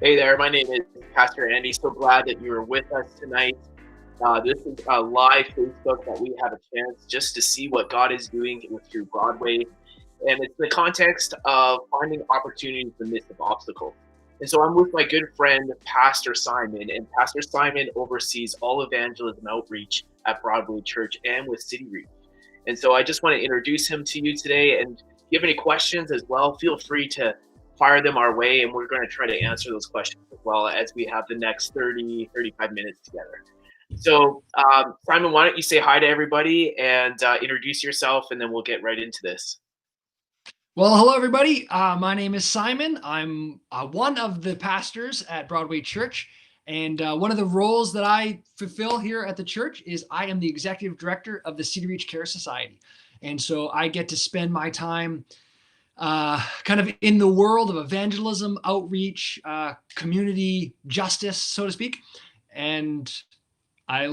Hey there, my name is Pastor Andy. So glad that you are with us tonight. This is a live Facebook that we have a chance just to see what God is doing through Broadway. And it's the context of finding opportunities in the midst of obstacles. And so I'm with my good friend, Pastor Simon, and Pastor Simon oversees all evangelism outreach at Broadway Church and with City Reach. And so I just want to introduce him to you today. And if you have any questions as well, feel free to fire them our way, and we're going to try to answer those questions as well as we have the next 35 minutes together. So, Simon, why don't you say hi to everybody and introduce yourself, and then we'll get right into this. Well, hello, everybody. My name is Simon. I'm one of the pastors at Broadway Church. And one of the roles that I fulfill here at the church is I am the executive director of the City Reach Care Society. And so I get to spend my time kind of in the world of evangelism, outreach, community justice, so to speak. And I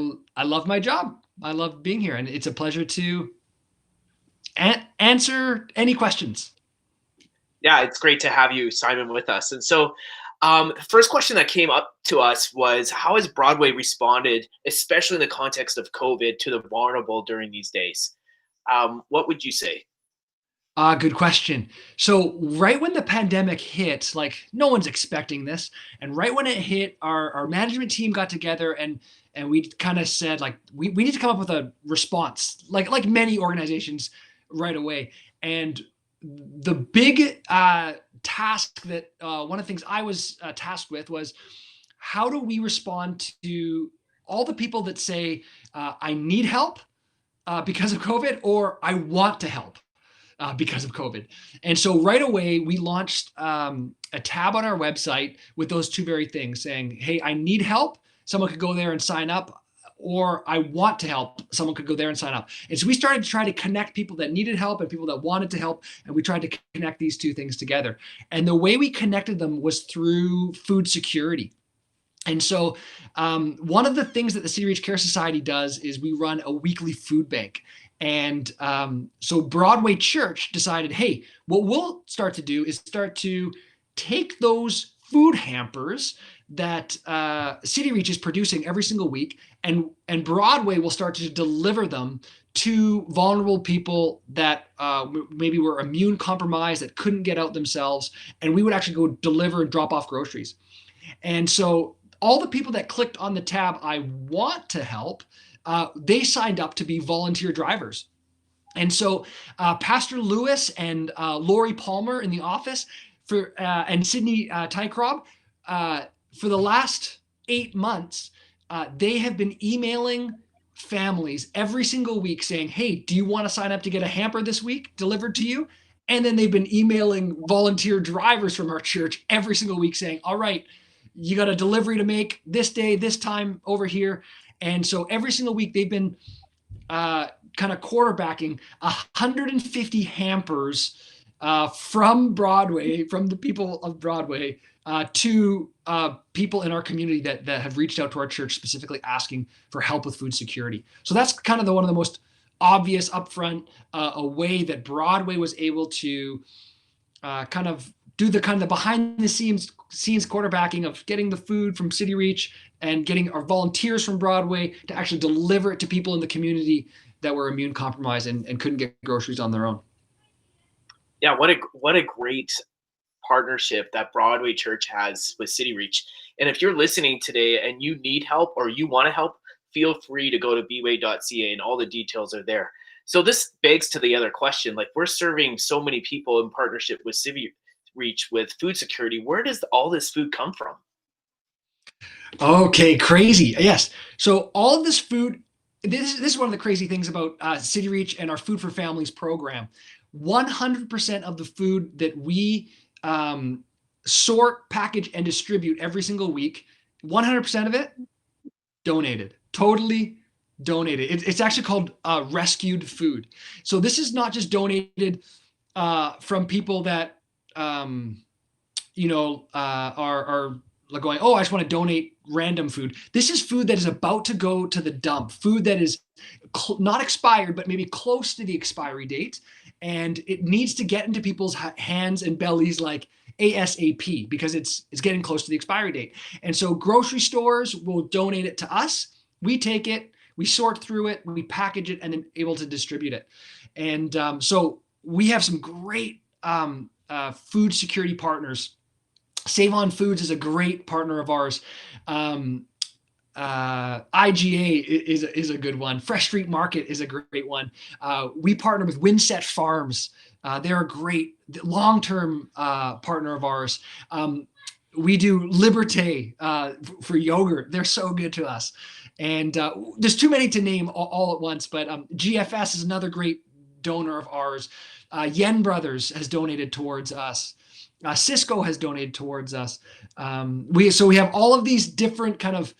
love my job. I love being here. And it's a pleasure to answer any questions. Yeah, it's great to have you, Simon, with us. And so the first question that came up to us was, how has Broadway responded, especially in the context of COVID, to the vulnerable during these days? What would you say? Good question. So right when the pandemic hit, like no one's expecting this, and right when it hit, our management team got together and we kind of said like we need to come up with a response, like many organizations right away. And the big task that one of the things I was tasked with was how do we respond to all the people that say I need help because of COVID, or I want to help because of COVID. And so right away, we launched a tab on our website with those two very things saying, hey, I need help. Someone could go there and sign up, or I want to help. Someone could go there and sign up. And so we started to try to connect people that needed help and people that wanted to help. And we tried to connect these two things together. And the way we connected them was through food security. And so one of the things that the City Reach Care Society does is we run a weekly food bank. And so Broadway Church decided, hey, what we'll start to do is start to take those food hampers that City Reach is producing every single week, and Broadway will start to deliver them to vulnerable people that maybe were immune compromised, that couldn't get out themselves, and we would actually go deliver and drop off groceries. And so all the people that clicked on the tab, I want to help, they signed up to be volunteer drivers. And so Pastor Lewis and Lori Palmer in the office and Sydney Tykrob, for the last 8 months, they have been emailing families every single week saying, hey, do you want to sign up to get a hamper this week delivered to you? And then they've been emailing volunteer drivers from our church every single week saying, all right, you got a delivery to make this day, this time over here. And so every single week they've been kind of quarterbacking 150 hampers from Broadway, from the people of Broadway, to people in our community that have reached out to our church specifically asking for help with food security. So that's kind of one of the most obvious upfront a way that Broadway was able to kind of do the behind the scenes quarterbacking of getting the food from City Reach and getting our volunteers from Broadway to actually deliver it to people in the community that were immune compromised and couldn't get groceries on their own. Yeah, what a great partnership that Broadway Church has with City Reach. And if you're listening today and you need help or you want to help, feel free to go to bway.ca and all the details are there. So this begs to the other question, like we're serving so many people in partnership with City Reach with food security. Where does all this food come from? Okay, crazy. Yes. So all of this food, this is one of the crazy things about City Reach and our Food for Families program. 100% of the food that we sort, package, and distribute every single week, 100% of it donated, totally donated. It's actually called rescued food. So this is not just donated from people that are like going, oh, I just want to donate random food. This is food that is about to go to the dump, food that is not expired, but maybe close to the expiry date. And it needs to get into people's hands and bellies like ASAP because it's getting close to the expiry date. And so grocery stores will donate it to us. We take it, we sort through it, we package it, and then able to distribute it. And so we have some great food security partners. Save On Foods is a great partner of ours. IGA is a good one. Fresh Street Market is a great one. We partner with Windset Farms. They're a great long-term partner of ours. We do Liberté for yogurt. They're so good to us. And there's too many to name all at once, but GFS is another great donor of ours. Yen Brothers has donated towards us. Cisco has donated towards us. We have all of these different kind of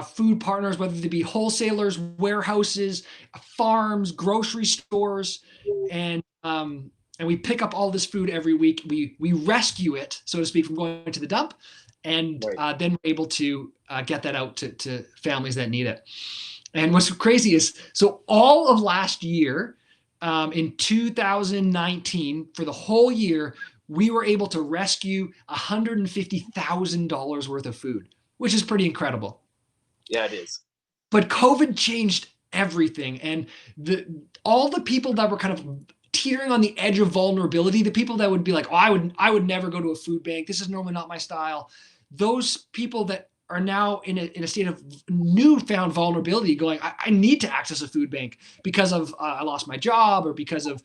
food partners, whether they be wholesalers, warehouses, farms, grocery stores, and we pick up all this food every week. We rescue it, so to speak, from going to the dump, and then we're able to get that out to families that need it. And what's crazy is, so all of last year, in 2019, for the whole year, we were able to rescue $150,000 worth of food, which is pretty incredible. Yeah, it is. But COVID changed everything, and all the people that were kind of teetering on the edge of vulnerability, the people that would be like, oh, I would never go to a food bank. This is normally not my style. Those people that are now in a state of newfound vulnerability, going, I need to access a food bank because of I lost my job, or because of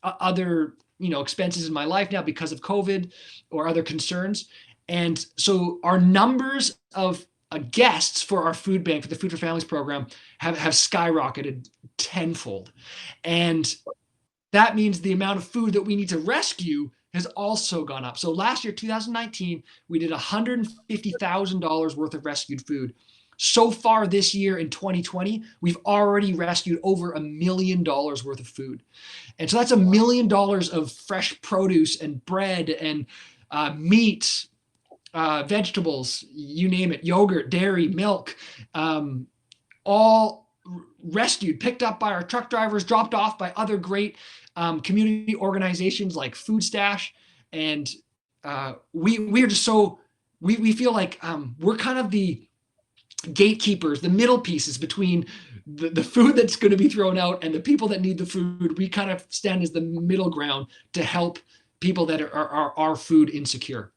other expenses in my life now because of COVID or other concerns. And so our numbers of guests for our food bank, for the Food for Families program, have skyrocketed tenfold. And that means the amount of food that we need to rescue has also gone up. So last year, 2019, we did $150,000 worth of rescued food. So far this year in 2020, we've already rescued over $1 million worth of food. And so that's $1 million of fresh produce and bread and meat, vegetables, you name it, yogurt, dairy, milk, all rescued, picked up by our truck drivers, dropped off by other great community organizations like Food Stash. And we are just so, we feel like we're kind of the gatekeepers, the middle pieces between the food that's going to be thrown out and the people that need the food. We kind of stand as the middle ground to help people that are food insecure.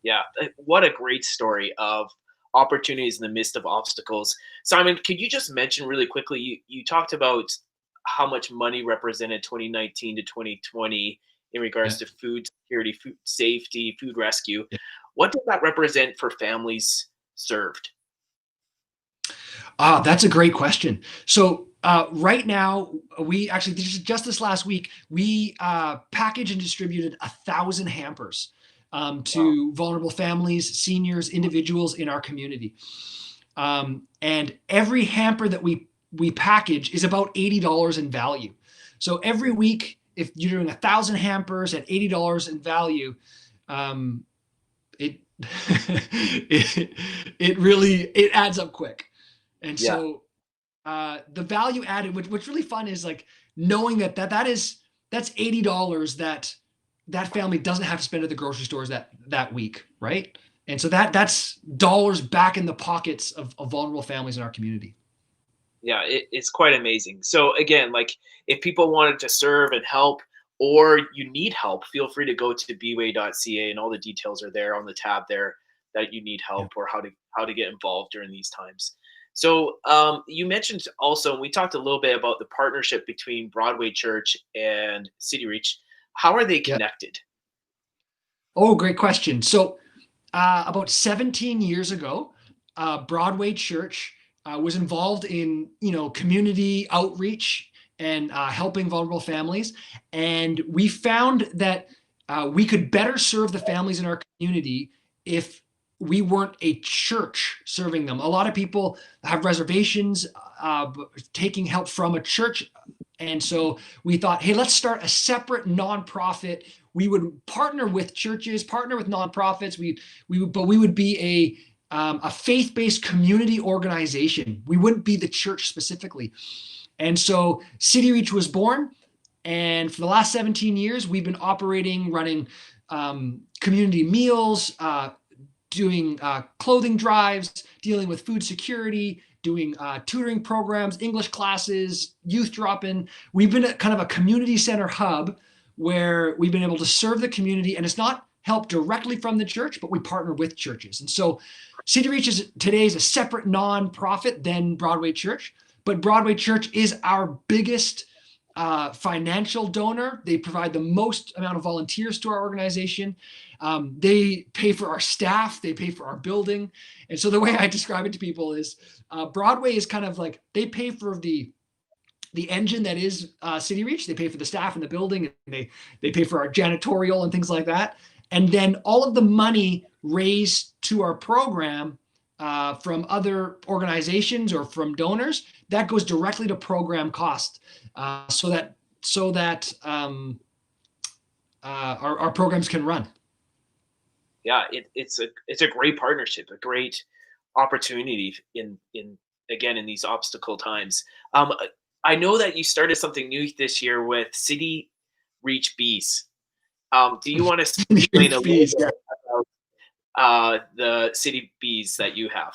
Yeah, what a great story of opportunities in the midst of obstacles. Simon, could you just mention really quickly, you talked about how much money represented 2019 to 2020 in regards to food security, food safety, food rescue. What does that represent for families served? That's a great question. So right now, we actually, just this last week, we packaged and distributed 1,000 hampers to vulnerable families, seniors, individuals in our community. And every hamper that we package is about $80 in value. So every week, if you're doing 1,000 hampers at $80 in value, it it adds up quick. And so the value added, what's really fun is like knowing that's $80 that family doesn't have to spend at the grocery stores that week, right? And so that's dollars back in the pockets of vulnerable families in our community. Yeah, it's quite amazing. So again, like if people wanted to serve and help, or you need help, feel free to go to bway.ca, and all the details are there on the tab there that you need help or how to get involved during these times. So you mentioned also, and we talked a little bit about the partnership between Broadway Church and City Reach. How are they connected? Oh, great question. So about 17 years ago, Broadway Church was involved in community outreach and helping vulnerable families. And we found that we could better serve the families in our community if we weren't a church serving them. A lot of people have reservations taking help from a church. And so we thought, hey, let's start a separate nonprofit. We would partner with churches, partner with nonprofits. But we would be a faith-based community organization. We wouldn't be the church specifically. And so City Reach was born. And for the last 17 years, we've been operating, running community meals, doing clothing drives, dealing with food security, doing tutoring programs, English classes, youth drop-in. We've been at kind of a community center hub where we've been able to serve the community, and it's not help directly from the church, but we partner with churches. And so City Reach today is a separate nonprofit than Broadway Church, but Broadway Church is our biggest financial donor. They provide the most amount of volunteers to our organization. They pay for our staff, they pay for our building. And so the way I describe it to people is Broadway is kind of like they pay for the engine that is City Reach. They pay for the staff and the building, and they pay for our janitorial and things like that. And then all of the money raised to our program from other organizations or from donors, that goes directly to program cost, so that our programs can run. Yeah, it's a great partnership, a great opportunity in these obstacle times. I know that you started something new this year with City Reach Bees. Do you want to explain a little bit about the City Bees that you have?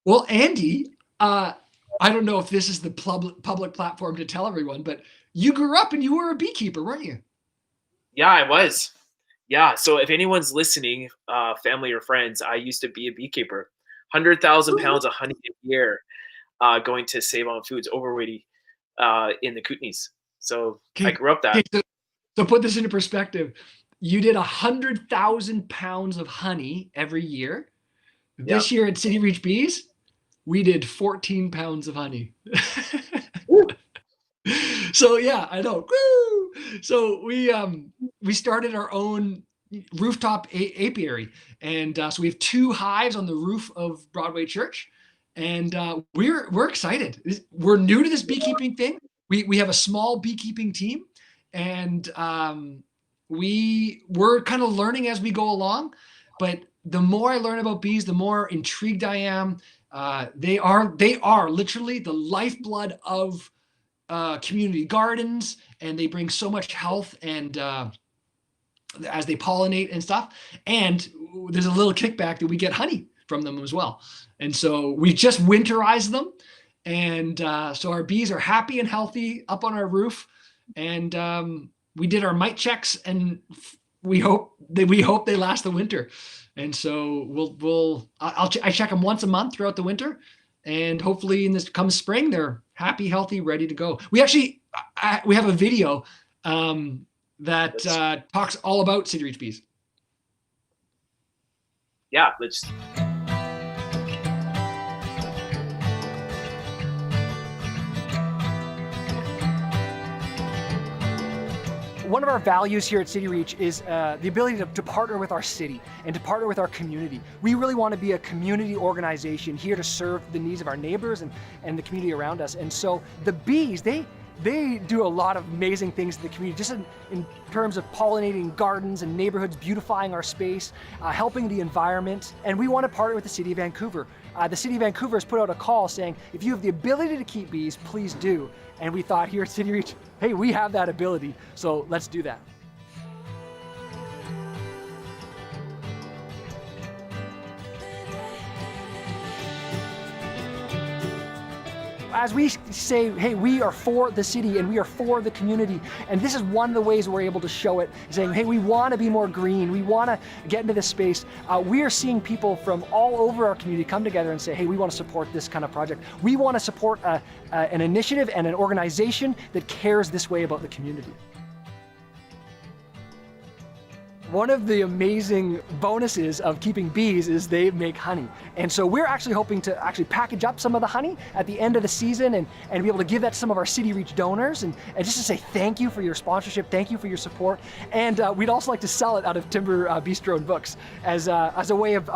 Well, Andy, I don't know if this is the public platform to tell everyone, but you grew up and you were a beekeeper, weren't you? Yeah, I was. Yeah, so if anyone's listening, family or friends, I used to be a beekeeper. 100,000 pounds of honey a year going to Save On Foods, Overweighty in the Kootenays. So I grew up that. Okay, so put this into perspective. You did 100,000 pounds of honey every year. This year at City Reach Bees, we did 14 pounds of honey. So yeah, I know. Woo! So we started our own rooftop apiary, and so we have 2 hives on the roof of Broadway Church, and we're excited. We're new to this beekeeping thing. We have a small beekeeping team, and we're kind of learning as we go along. But the more I learn about bees, the more intrigued I am. They are literally the lifeblood of community gardens, and they bring so much health and as they pollinate and stuff. And there's a little kickback that we get honey from them as well. And so we just winterize them, and so our bees are happy and healthy up on our roof. And we did our mite checks, and we hope they last the winter. And so I check them once a month throughout the winter, and hopefully in this come spring they're happy, healthy, ready to go. We actually we have a video that talks all about City Reach Bees. Yeah, let's. One of our values here at City Reach is the ability to partner with our city and to partner with our community. We really want to be a community organization here to serve the needs of our neighbors and the community around us. And so the bees, they do a lot of amazing things in the community, just in terms of pollinating gardens and neighborhoods, beautifying our space, helping the environment. And we want to partner with the City of Vancouver. The City of Vancouver has put out a call saying, if you have the ability to keep bees, please do. And we thought here at City Reach, hey, we have that ability, so let's do that. As we say, hey, we are for the city and we are for the community, and this is one of the ways we're able to show it, saying, hey, we want to be more green, we want to get into this space. We are seeing people from all over our community come together and say, hey, we want to support this kind of project. We want to support an initiative and an organization that cares this way about the community. One of the amazing bonuses of keeping bees is they make honey. And so we're actually hoping to package up some of the honey at the end of the season and be able to give that to some of our City Reach donors and just to say thank you for your sponsorship, thank you for your support. And we'd also like to sell it out of Timber Bistro and Books as a way of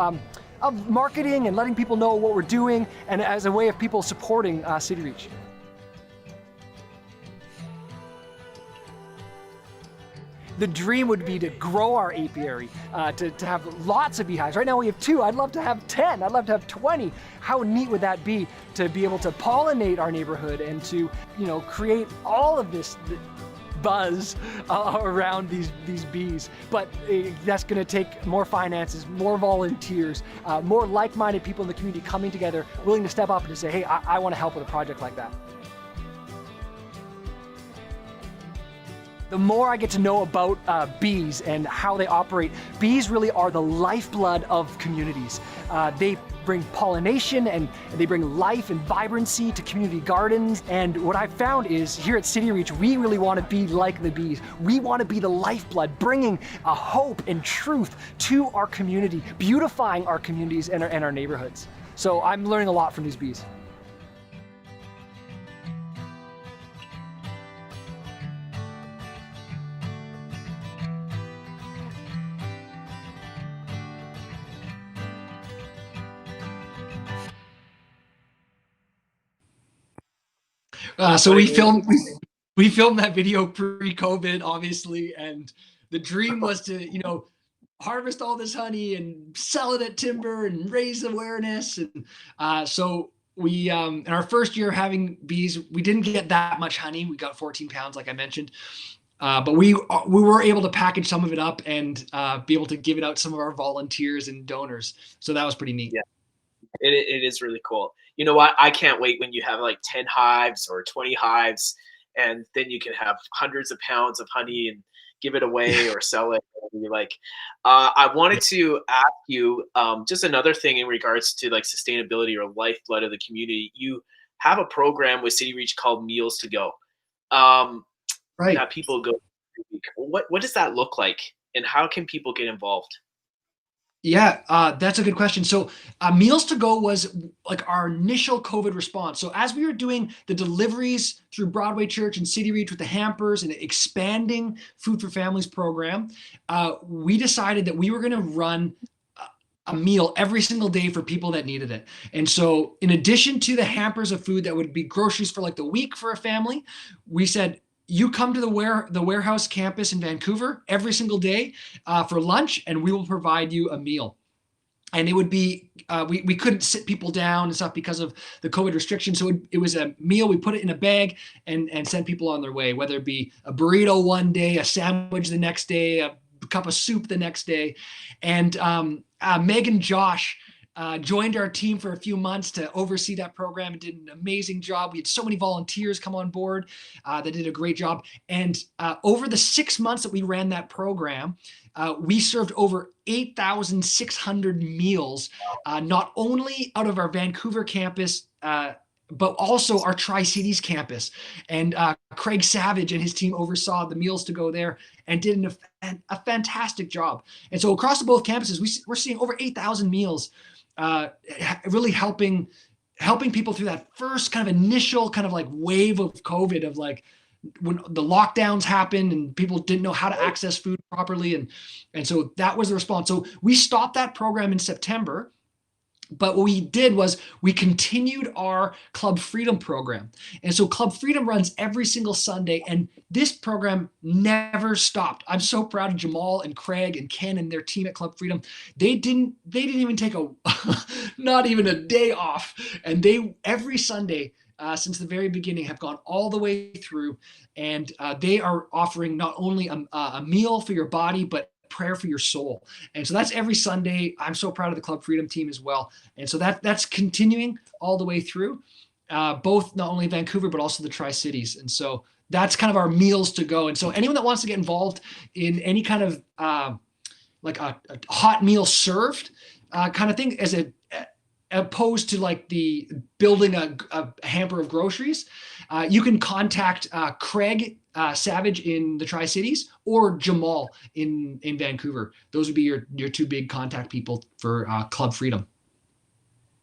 marketing and letting people know what we're doing, and as a way of people supporting City Reach. The dream would be to grow our apiary, to have lots of beehives. Right now we have 2. I'd love to have 10. I'd love to have 20. How neat would that be to be able to pollinate our neighborhood and to, create all of this buzz around these bees. But that's going to take more finances, more volunteers, more like-minded people in the community coming together, willing to step up and to say, hey, I want to help with a project like that. The more I get to know about bees and how they operate, bees really are the lifeblood of communities. They bring pollination and they bring life and vibrancy to community gardens. And what I've found is here at City Reach, we really want to be like the bees. We want to be the lifeblood, bringing a hope and truth to our community, beautifying our communities and our neighborhoods. So I'm learning a lot from these bees. So we filmed that video pre-COVID, obviously, and the dream was to, harvest all this honey and sell it at Timber and raise awareness. And so we, in our first year having bees, we didn't get that much honey. We got 14 pounds, like I mentioned. But we were able to package some of it up and be able to give it out to some of our volunteers and donors. So that was pretty neat. Yeah, it is really cool. You know what? I can't wait when you have like 10 hives or 20 hives, and then you can have hundreds of pounds of honey and give it away or sell it. You like. I wanted to ask you just another thing in regards to like sustainability or lifeblood of the community. You have a program with City Reach called Meals to Go. Right. That people go every week. What does that look like, and how can people get involved? Yeah, that's a good question. So Meals to Go was like our initial COVID response. So as we were doing the deliveries through Broadway Church and City Reach with the hampers and expanding Food for Families program, we decided that we were going to run a meal every single day for people that needed it. And so in addition to the hampers of food that would be groceries for like the week for a family, we said, you come to the warehouse campus in Vancouver every single day for lunch, and we will provide you a meal. And it would be, we couldn't sit people down and stuff because of the COVID restrictions. So it was a meal. We put it in a bag and send people on their way, whether it be a burrito one day, a sandwich the next day, a cup of soup the next day. And Meg and Josh joined our team for a few months to oversee that program and did an amazing job. We had so many volunteers come on board that did a great job. And over the 6 months that we ran that program, we served over 8,600 meals, not only out of our Vancouver campus, but also our Tri-Cities campus. And Craig Savage and his team oversaw the Meals to Go there and did a fantastic job. And so across the both campuses, we're seeing over 8,000 meals, really helping people through that first kind of initial kind of like wave of COVID, of like when the lockdowns happened and people didn't know how to access food properly. And so that was the response. So we stopped that program in September. But what we did was we continued our Club Freedom program. And so Club Freedom runs every single Sunday, and this program never stopped. I'm so proud of Jamal and Craig and Ken and their team at Club Freedom. They didn't even take not even a day off. And they every Sunday since the very beginning have gone all the way through, and they are offering not only a meal for your body, but prayer for your soul. And so that's every Sunday. I'm so proud of the Club Freedom team as well. And so that's continuing all the way through, both not only Vancouver, but also the Tri-Cities. And so that's kind of our Meals to Go. And so anyone that wants to get involved in any kind of like a hot meal served kind of thing, as opposed to like the building a hamper of groceries, you can contact Craig Savage in the Tri-Cities or Jamal in Vancouver. Those would be your two big contact people for Club Freedom.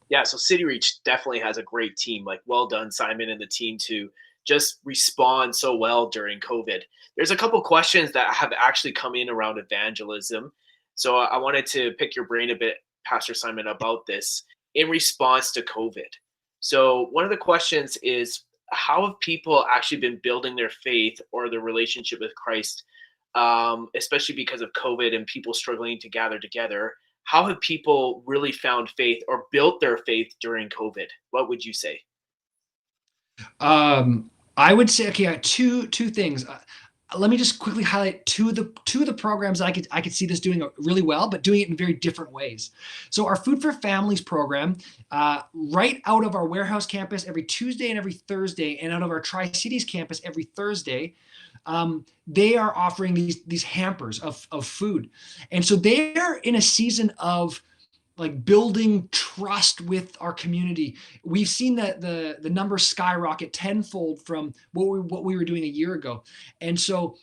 Yeah, so City Reach definitely has a great team. Like, well done, Simon and the team, to just respond so well during COVID. There's a couple questions that have actually come in around evangelism. So I wanted to pick your brain a bit, Pastor Simon, about this in response to COVID. So one of the questions is, how have people actually been building their faith or their relationship with Christ, especially because of COVID and people struggling to gather together? How have people really found faith or built their faith during COVID? What would you say? I would say, okay, two things. let me just quickly highlight two of the programs that I could see this doing really well, but doing it in very different ways. So our Food for Families program, right out of our warehouse campus every Tuesday and every Thursday, and out of our Tri-Cities campus every Thursday, they are offering these hampers of food. And so they're in a season of like building trust with our community. We've seen that the numbers skyrocket tenfold from what we were doing a year ago. And so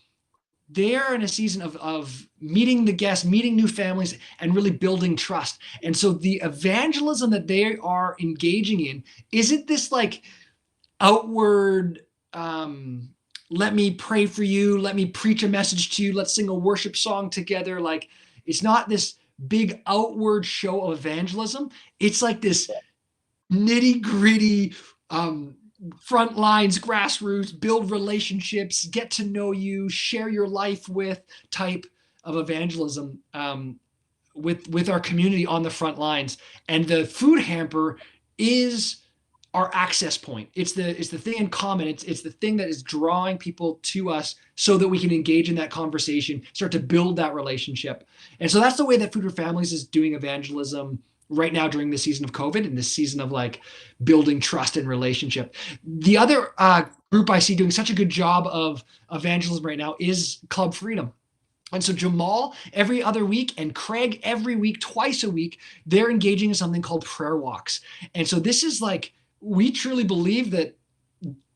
they're in a season of meeting the guests, meeting new families, and really building trust. And so the evangelism that they are engaging in isn't this like outward, let me pray for you, let me preach a message to you, let's sing a worship song together. Like, it's not this big outward show of evangelism. It's like this nitty gritty, front lines, grassroots, build relationships, get to know you, share your life with type of evangelism, with our community on the front lines. And the food hamper is our access point. It's the thing in common. It's the thing that is drawing people to us so that we can engage in that conversation, start to build that relationship. And so that's the way that Food for Families is doing evangelism right now during the season of COVID, and this season of like building trust and relationship. The other group I see doing such a good job of evangelism right now is Club Freedom. And so Jamal every other week and Craig every week, twice a week, they're engaging in something called prayer walks. And so this is like, we truly believe that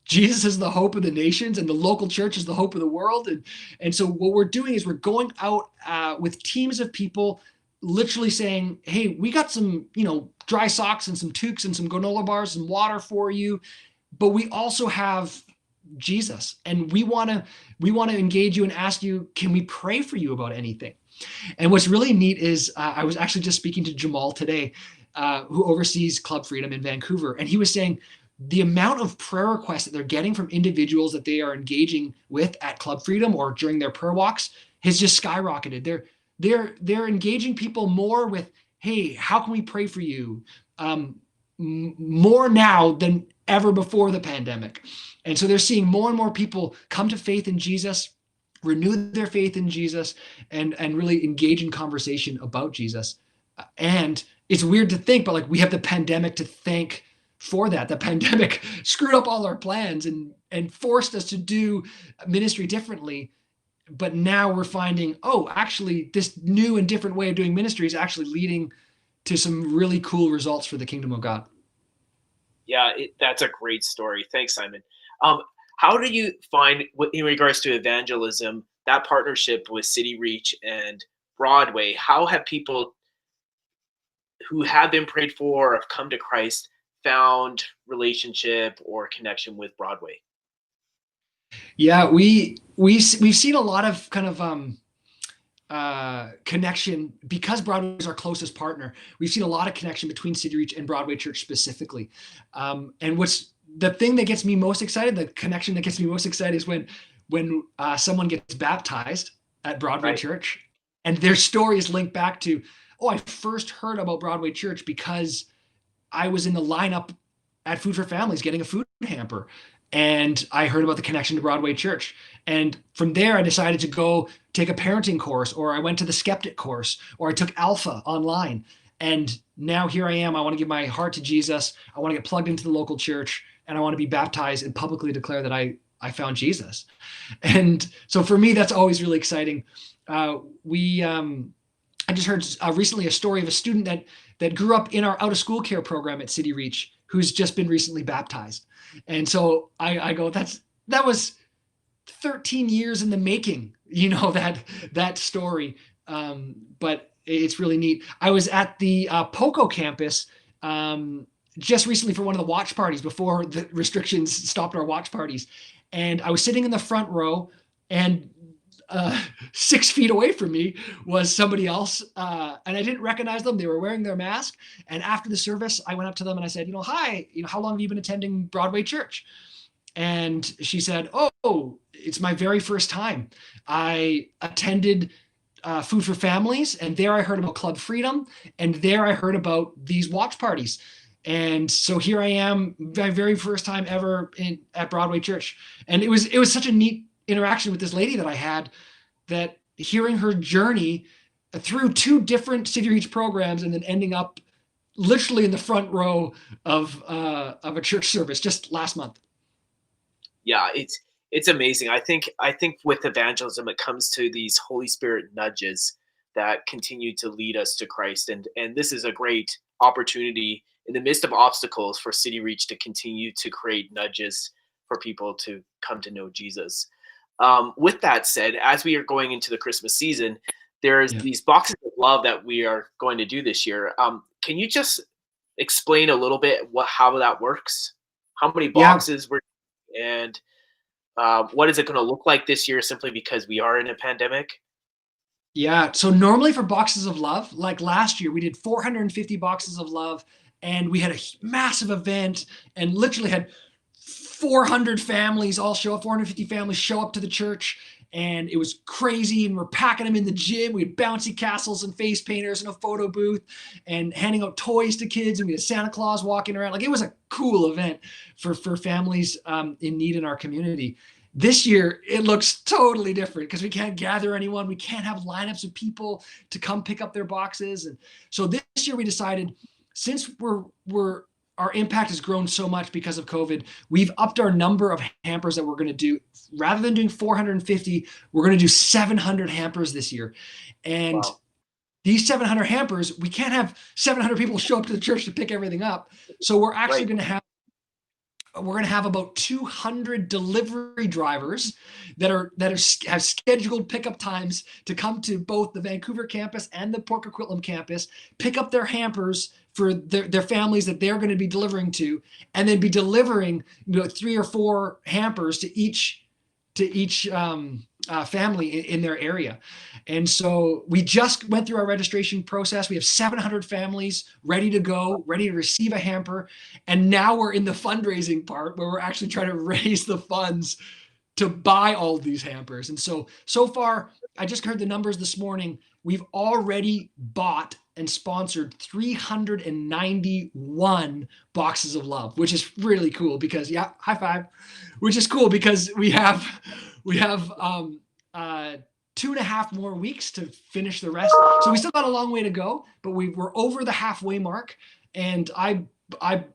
Jesus is the hope of the nations and the local church is the hope of the world. And so what we're doing is we're going out with teams of people, literally saying, hey, we got some, dry socks and some toques and some granola bars and water for you, but we also have Jesus, and we want to engage you and ask you, can we pray for you about anything? And what's really neat is I was actually just speaking to Jamal today, who oversees Club Freedom in Vancouver, and he was saying the amount of prayer requests that they're getting from individuals that they are engaging with at Club Freedom or during their prayer walks has just skyrocketed. They're engaging people more with, hey, how can we pray for you? More now than ever before the pandemic. And so they're seeing more and more people come to faith in Jesus, renew their faith in Jesus, and really engage in conversation about Jesus. And it's weird to think, but like, we have the pandemic to thank for that. The pandemic screwed up all our plans and forced us to do ministry differently. But now we're finding, oh, actually, this new and different way of doing ministry is actually leading to some really cool results for the kingdom of God. Yeah, that's a great story. Thanks, Simon. How do you find, in regards to evangelism, that partnership with City Reach and Broadway? How have people who have been prayed for or have come to Christ found relationship or connection with Broadway? Yeah, we've seen a lot of kind of connection because Broadway is our closest partner. We've seen a lot of connection between City Reach and Broadway Church specifically. And what's the thing that gets me most excited, the connection that gets me most excited, is when someone gets baptized at Broadway Church, and their story is linked back to, oh, I first heard about Broadway Church because I was in the lineup at Food for Families getting a food hamper. And I heard about the connection to Broadway Church. And from there, I decided to go take a parenting course, or I went to the Skeptic course, or I took Alpha online. And now here I am. I want to give my heart to Jesus. I want to get plugged into the local church, and I want to be baptized and publicly declare that I found Jesus. And so for me, that's always really exciting. I just heard recently a story of a student that grew up in our out of school care program at City Reach, who's just been recently baptized. And so I go, that was 13 years in the making, that story. But it's really neat. I was at the POCO campus just recently for one of the watch parties before the restrictions stopped our watch parties. And I was sitting in the front row, and 6 feet away from me was somebody else, and I didn't recognize them. They were wearing their mask. And after the service, I went up to them and I said, hi, how long have you been attending Broadway Church? And she said, oh, it's my very first time. I attended Food for Families, and there I heard about Club Freedom, and there I heard about these watch parties. And so here I am, my very first time ever at Broadway Church. And it was such a neat interaction with this lady that I had, that hearing her journey through 2 different City Reach programs and then ending up literally in the front row of a church service just last month. Yeah, it's amazing. I think with evangelism, it comes to these Holy Spirit nudges that continue to lead us to Christ, and this is a great opportunity in the midst of obstacles for City Reach to continue to create nudges for people to come to know Jesus. With that said, as we are going into the Christmas season, there's Yeah. these boxes of love that we are going to do this year. Can you just explain a little bit how that works? How many Yeah. boxes we're and what is it going to look like this year? Simply because we are in a pandemic. Yeah. So normally for boxes of love, like last year, we did 450 boxes of love, and we had a massive event and literally had 400 families all show up, 450 families show up to the church. And it was crazy. And we're packing them in the gym. We had bouncy castles and face painters and a photo booth and handing out toys to kids. And we had Santa Claus walking around. Like, it was a cool event for families in need in our community. This year, it looks totally different because we can't gather anyone. We can't have lineups of people to come pick up their boxes. And so this year we decided, since our impact has grown so much because of COVID, we've upped our number of hampers that we're going to do. Rather than doing 450, we're going to do 700 hampers this year. And Wow. these 700 hampers, we can't have 700 people show up to the church to pick everything up. So we're actually Right. going to have about 200 delivery drivers that have scheduled pickup times to come to both the Vancouver campus and the Port Coquitlam campus, pick up their hampers for their families that they're going to be delivering to, and then be delivering 3 or 4 hampers to each family in their area. And so we just went through our registration process. We have 700 families ready to go, ready to receive a hamper. And now we're in the fundraising part where we're actually trying to raise the funds to buy all of these hampers. And so far, I just heard the numbers this morning. We've already bought and sponsored 391 boxes of love, which is really cool because, yeah, high five, which is cool because we have 2.5 more weeks to finish the rest. So we still got a long way to go, but we're over the halfway mark. And I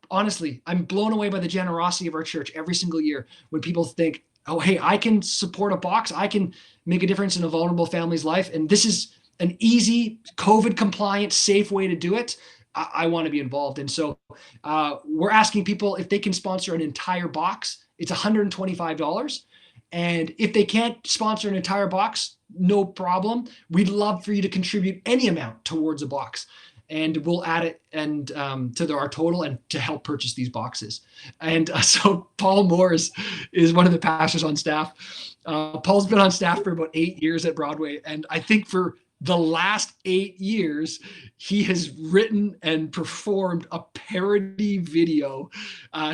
honestly, I'm blown away by the generosity of our church every single year when people think, oh, hey, I can support a box. I can make a difference in a vulnerable family's life. And this is an easy, COVID compliant, safe way to do it. I want to be involved. And so we're asking people if they can sponsor an entire box. It's $125. And if they can't sponsor an entire box, no problem. We'd love for you to contribute any amount towards a box, and we'll add it and to our total and to help purchase these boxes. And so Paul Moore is one of the pastors on staff. Paul's been on staff for about 8 years at Broadway, and I think for the last 8 years, he has written and performed a parody video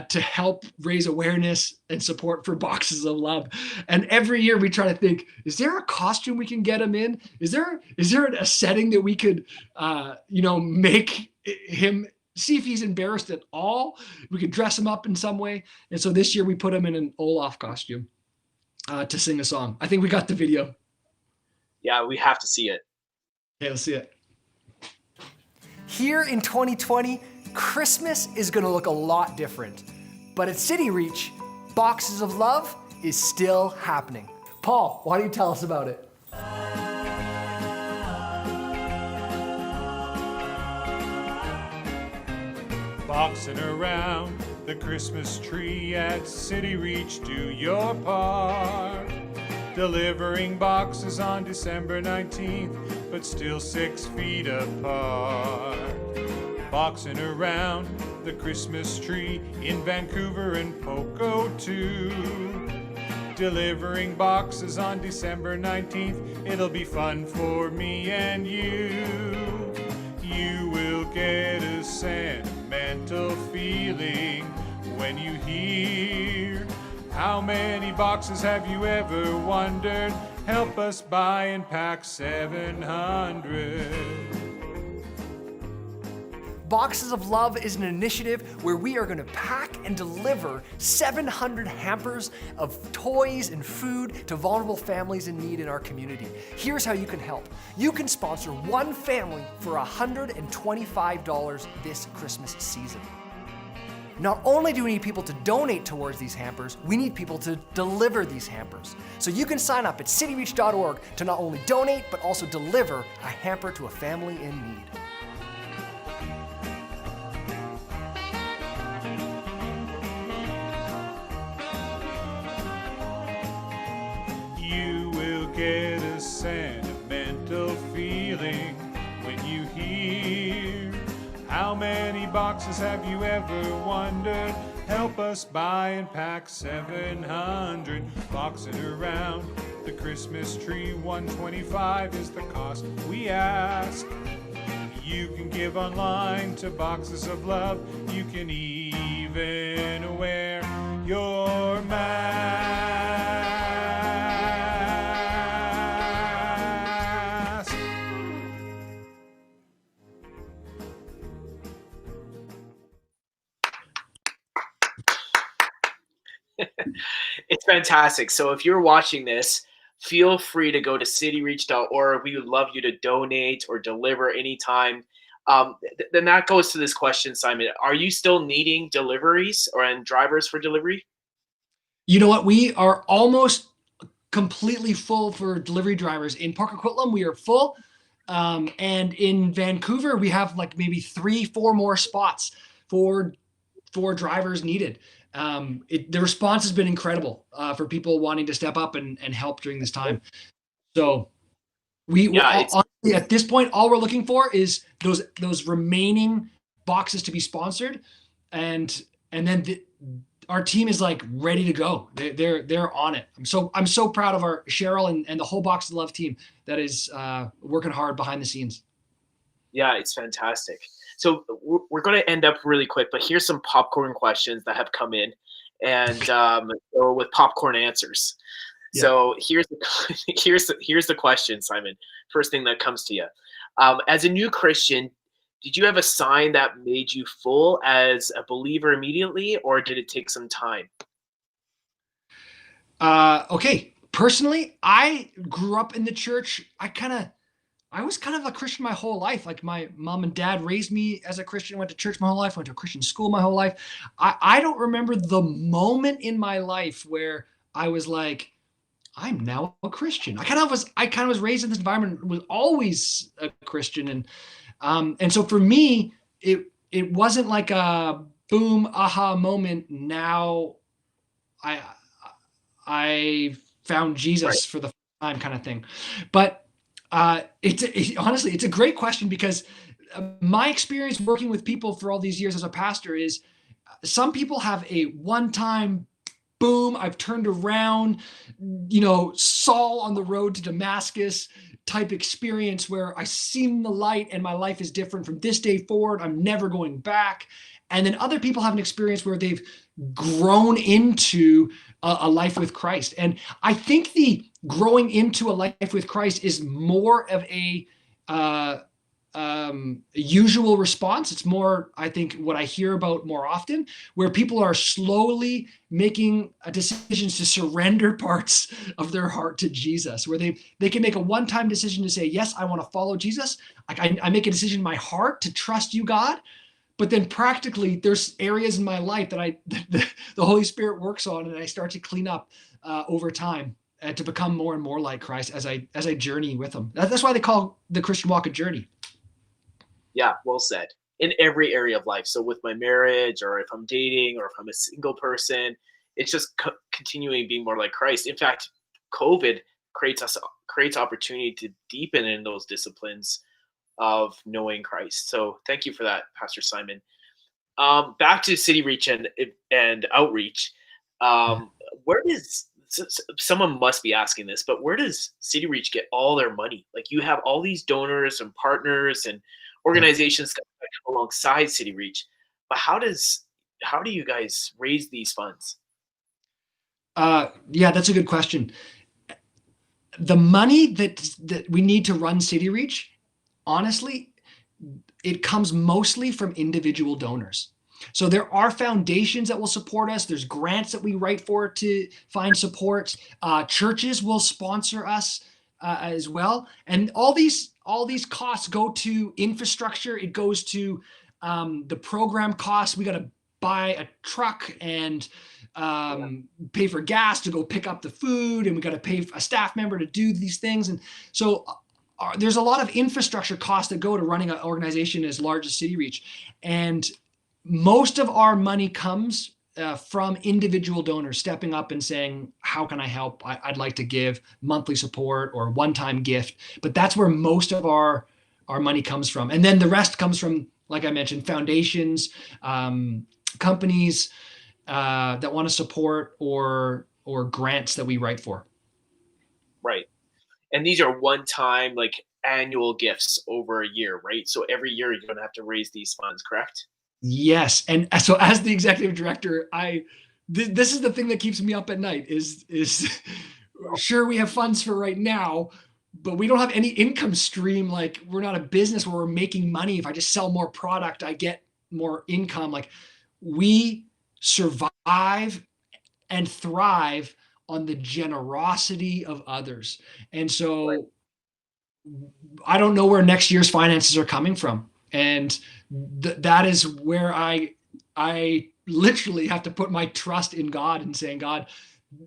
to help raise awareness and support for Boxes of Love. And every year we try to think, is there a costume we can get him in? Is there a setting that we could, make him, see if he's embarrassed at all? We could dress him up in some way. And so this year we put him in an Olaf costume to sing a song. I think we got the video. Yeah, we have to see it. Okay, let's see it. Here in 2020, Christmas is going to look a lot different. But at City Reach, Boxes of Love is still happening. Paul, why don't you tell us about it? Boxing around the Christmas tree at City Reach, do your part. Delivering boxes on December 19th, but still 6 feet apart. Boxing around the Christmas tree in Vancouver and Poco too. Delivering boxes on December 19th, it'll be fun for me and you. You will get a sentimental feeling when you hear. How many boxes have you ever wondered? Help us buy and pack 700. Boxes of Love is an initiative where we are going to pack and deliver 700 hampers of toys and food to vulnerable families in need in our community. Here's how you can help. You can sponsor one family for $125 this Christmas season. Not only do we need people to donate towards these hampers, we need people to deliver these hampers. So you can sign up at cityreach.org to not only donate, but also deliver a hamper to a family in need. You will get a sentimental feeling when you hear. How many boxes have you ever wondered? Help us buy and pack 700. Boxing around the Christmas tree, $125 is the cost we ask. You can give online to Boxes of Love. You can even wear your mask. It's fantastic. So if you're watching this, feel free to go to cityreach.org. We would love you to donate or deliver anytime. Then that goes to this question, Simon. Are you still needing deliveries and drivers for delivery? You know what? We are almost completely full for delivery drivers. In Park Coquitlam, we are full. And in Vancouver, we have like maybe 3-4 more spots for drivers needed. The response has been incredible for people wanting to step up and help during this time. So honestly, at this point, all we're looking for is those remaining boxes to be sponsored, and then our team is like ready to go. They're on it. I'm so proud of our Cheryl and the whole Box of Love team that is working hard behind the scenes. Yeah, it's fantastic. So we're going to end up really quick, but here's some popcorn questions that have come in, and so with popcorn answers. Yeah. So here's the question, Simon. First thing that comes to you, as a new Christian, did you have a sign that made you full as a believer immediately, or did it take some time? Okay. Personally, I grew up in the church. I was kind of a Christian my whole life. Like my mom and dad raised me as a Christian, went to church my whole life, went to a Christian school my whole life. I don't remember the moment in my life where I was like, I'm now a Christian. I kind of was raised in this environment, was always a Christian. And so for me, it wasn't like a boom, aha moment. Now I found Jesus for the first time kind of thing. But honestly, it's a great question, because my experience working with people for all these years as a pastor is some people have a one-time boom, I've turned around, Saul on the road to Damascus type experience where I seen the light and my life is different from this day forward. I'm never going back. And then other people have an experience where they've grown into a life with Christ. And I think the growing into a life with Christ is more of a usual response. It's more, I think, what I hear about more often, where people are slowly making decisions to surrender parts of their heart to Jesus, where they can make a one-time decision to say, yes, I want to follow Jesus. I make a decision in my heart to trust you, God. But then practically there's areas in my life that the Holy Spirit works on, and I start to clean up over time to become more and more like Christ as I journey with him. That's why they call the Christian walk a journey. Yeah, well said. In every area of life. So with my marriage, or if I'm dating, or if I'm a single person, it's just continuing being more like Christ. In fact, COVID creates opportunity to deepen in those disciplines of knowing Christ. So thank you for that, Pastor Simon. Back to City Reach and outreach. Where does someone must be asking this, but where does City Reach get all their money? Like, you have all these donors and partners and organizations alongside City Reach, but how do you guys raise these funds? Yeah, that's a good question. The money that we need to run City Reach, honestly, it comes mostly from individual donors. So there are foundations that will support us. There's grants that we write for to find support. Churches will sponsor us as well. And all these costs go to infrastructure. It goes to the program costs. We got to buy a truck and pay for gas to go pick up the food, and we got to pay a staff member to do these things. And so there's a lot of infrastructure costs that go to running an organization as large as City Reach. And most of our money comes from individual donors stepping up and saying, how can I help? I'd like to give monthly support or one-time gift. But that's where most of our money comes from. And then the rest comes from, like I mentioned, foundations, companies that want to support, or grants that we write for. Right. And these are one-time, like, annual gifts over a year, right? So every year you're going to have to raise these funds, correct? Yes. And so as the executive director, this is the thing that keeps me up at night is sure, we have funds for right now, but we don't have any income stream. Like, we're not a business where we're making money. If I just sell more product, I get more income. Like, we survive and thrive on the generosity of others. And so I don't know where next year's finances are coming from. And that is where I literally have to put my trust in God and saying, God,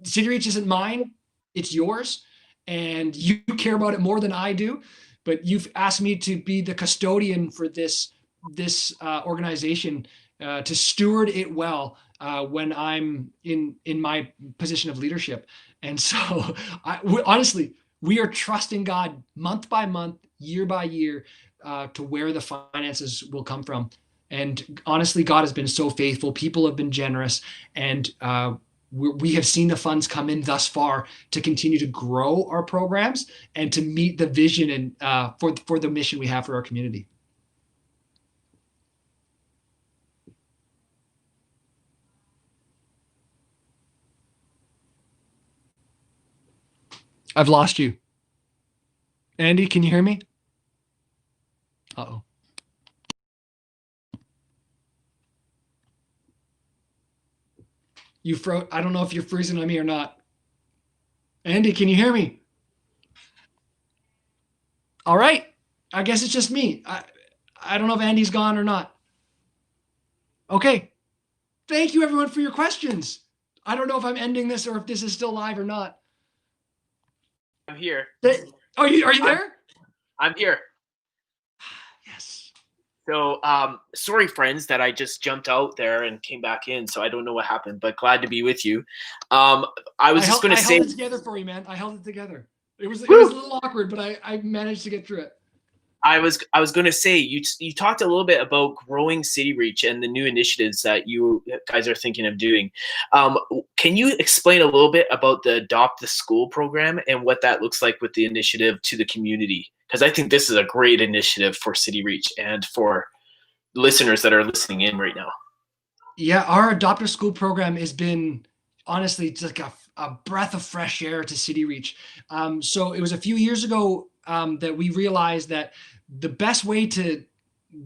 City Reach isn't mine, it's yours. And you care about it more than I do, but you've asked me to be the custodian for this organization, to steward it well when I'm in my position of leadership. And so honestly, we are trusting God month by month, year by year, to where the finances will come from. And honestly, God has been so faithful. People have been generous, and we have seen the funds come in thus far to continue to grow our programs and to meet the vision and for the mission we have for our community. I've lost you. Andy, can you hear me? Uh-oh. You froze. I don't know if you're freezing on me or not. Andy, can you hear me? All right. I guess it's just me. I don't know if Andy's gone or not. Okay. Thank you, everyone, for your questions. I don't know if I'm ending this or if this is still live or not. I'm here. Are you there? I'm here. Yes. So, sorry, friends, that I just jumped out there and came back in. So I don't know what happened, but glad to be with you. I was going to say, I held it together for you, man. I held it together. It was a little awkward, but I managed to get through it. I was going to say, you talked a little bit about growing City Reach and the new initiatives that you guys are thinking of doing. Can you explain a little bit about the Adopt the School program and what that looks like with the initiative to the community? Because I think this is a great initiative for City Reach and for listeners that are listening in right now. Yeah, our Adopt a School program has been honestly just like a breath of fresh air to City Reach. So it was a few years ago that we realized that the best way to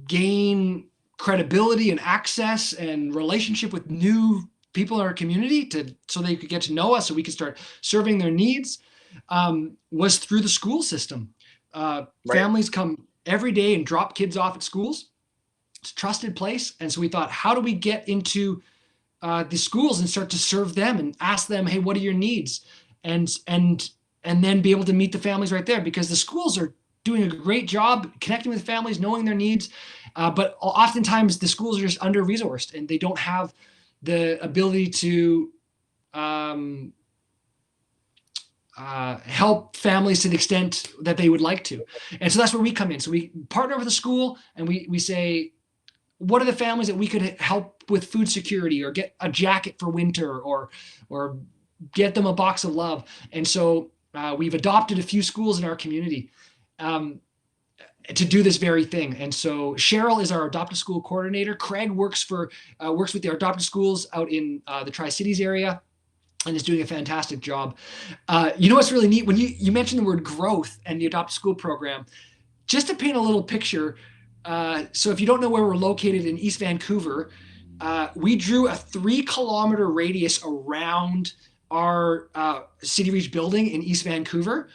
gain credibility and access and relationship with new people in our community so they could get to know us, so we could start serving their needs, was through the school system. Right. Families come every day and drop kids off at schools. It's a trusted place. And so we thought, how do we get into the schools and start to serve them and ask them, hey, what are your needs? And then be able to meet the families right there, because the schools are doing a great job connecting with families, knowing their needs. But oftentimes the schools are just under-resourced and they don't have the ability to help families to the extent that they would like to. And so that's where we come in. So we partner with the school and we say, what are the families that we could help with food security, or get a jacket for winter, or get them a box of love? And so we've adopted a few schools in our community to do this very thing. And so Cheryl is our Adopt a School coordinator. Craig works with the adopted schools out in the Tri-Cities area and is doing a fantastic job. You know what's really neat? When you mentioned the word growth and the Adopt a School program, just to paint a little picture, So if you don't know where we're located in East Vancouver, we drew a 3-kilometer radius around our City Reach building in East Vancouver.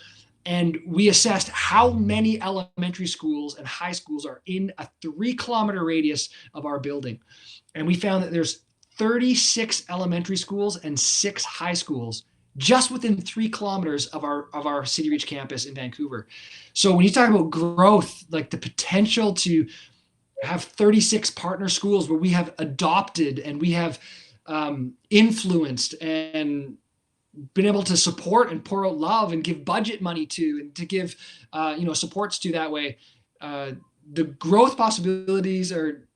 And we assessed how many elementary schools and high schools are in a 3-kilometer radius of our building. And we found that there's 36 elementary schools and 6 high schools just within 3 kilometers of our City Reach campus in Vancouver. So when you talk about growth, like the potential to have 36 partner schools where we have adopted and we have influenced and been able to support and pour out love and give budget money to, and to give supports to that way, the growth possibilities are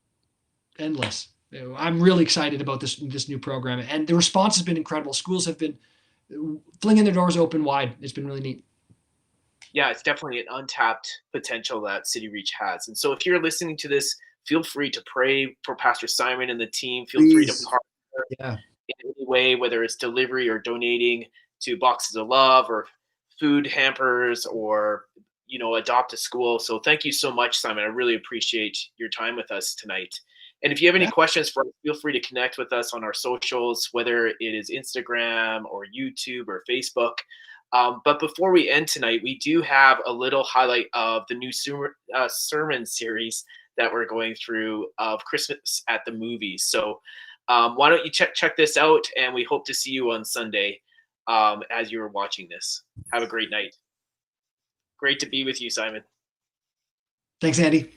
endless. I'm really excited about this new program, and the response has been incredible. Schools have been flinging their doors open wide. It's been really neat. Yeah, it's definitely an untapped potential that City Reach has. And so if you're listening to this, feel free to pray for Pastor Simon and the team. Feel free to partner in any way, whether it's delivery or donating to Boxes of Love or food hampers or, adopt a school. So thank you so much, Simon. I really appreciate your time with us tonight. And if you have any questions for us, feel free to connect with us on our socials, whether it is Instagram or YouTube or Facebook. But before we end tonight, we do have a little highlight of the new sermon series that we're going through of Christmas at the Movies. So why don't you check this out, and we hope to see you on Sunday as you're watching this. Have a great night. Great to be with you, Simon. Thanks, Andy.